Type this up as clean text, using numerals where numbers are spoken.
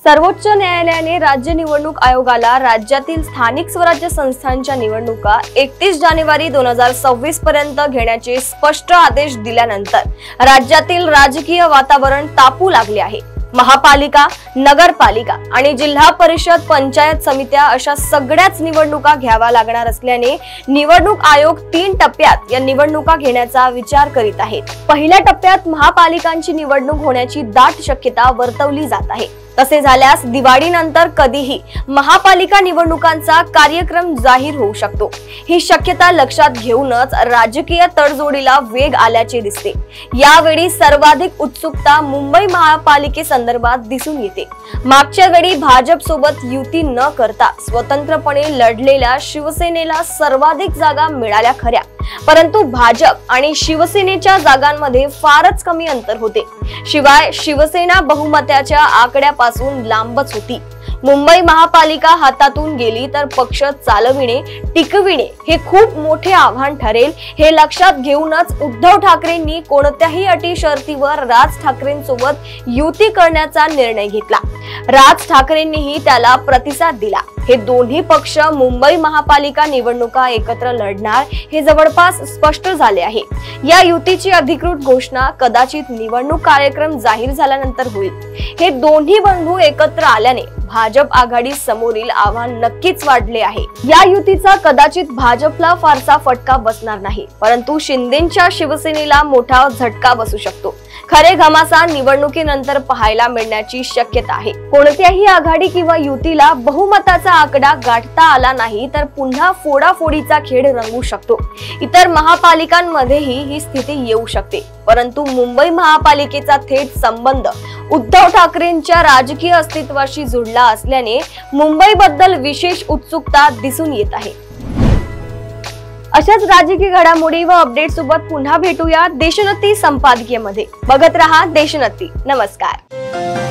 सर्वोच्च न्यायालयाने राज्य निवडणूक आयोगाला राज्यातील स्थानिक स्वराज्य संस्थांच्या निवडणुका 31 जानेवारी 2026 पर्यंत घेण्याचे स्पष्ट आदेश दिल्यानंतर राज्यातील राजकीय वातावरण तापू लागले आहे। महापालिका, नगरपालिका आणि जिल्हा परिषद, पंचायत समित्या अशा सगळ्याच निवडणुका घ्याव्या लागणार असल्याने निवडणूक आयोग 3 टप्प्यात या निवडणुका घेण्याचा विचार करीत आहे। पहिल्या टप्प्यात महापालिकांची निवडणूक होण्याची दाट शक्यता वर्तवली जात आहे। तसे झाल्यास दिवाळीनंतर कधीही महापालिका निवडणुकांचा कार्यक्रम जाहीर होऊ शकतो। ही शक्यता लक्षात घेऊनच राजकीय तडजोडीला वेग आल्याचे दिसते। यावेळी सर्वाधिक उत्सुकता मुंबई महापालिकेसंदर्भात दिसून येते। मागच्या वेळी भाजप सोबत युती न करता स्वतंत्रपणे लढलेल्या शिवसेनेला सर्वाधिक जागा मिळाल्या खऱ्या, परंतु भाजप आणि शिवसेनेच्या जागांमध्ये फारच कमी अंतर होते। शिवाय शिवसेना बहुमताच्या आकड्यापासून लांबच होती। मुंबई महापालिका हातातून गेली तर पक्ष चालविणे, टिकविणे हे खूप मोठे आव्हान ठरेल। हे लक्षात घेऊनच उद्धव ठाकरेंनी कोणत्याही अटी शर्तीवर राज ठाकरेंसोबत युती करण्याचा निर्णय घेतला। राज ठाकरेंनीही त्याला प्रतिसाद दिला। हे दोन्ही पक्ष मुंबई महापालिका निवडणुका एकत्र लढणार हे जवळपास स्पष्ट झाले आहे। या युतीची अधिकृत घोषणा कदाचित निवडणूक कार्यक्रम जाहीर झाल्यानंतर होईल। हे दोन्ही बंधू एकत्र आल्याने भाजप आघाडी समोरील आव्हान नक्कीच वाढले आहे। या युतीचा कदाचित भाजपला फारसा फटका बसणार नाही, परंतु शिंदेच्या शिवसेनेला मोठा झटका बसू शकतो। खरे घमासान निवडणुकीनंतर पाहायला मिळण्याची शक्यता आहे। कोणत्याही आघाडी किंवा युतीला बहुमताचा आकडा गाठता आला नाही तर पुन्हा फोडाफोडीचा खेळ रंगू शकतो। इतर महापालिकांमध्येही ही स्थिती येऊ शकते, परंतु मुंबई महापालिकेचा थेट संबंध उद्धव ठाकरेंच्या राजकीय अस्तित्वाशी जुळला असल्याने मुंबईबद्दल विशेष उत्सुकता दिसून येत आहे। अशाच राजकीय घडामोडी व अपडेट सोबत पुन्हा भेटूया देशोन्नती संपादकीय मध्ये। बघत रहा देशोन्नती। नमस्कार।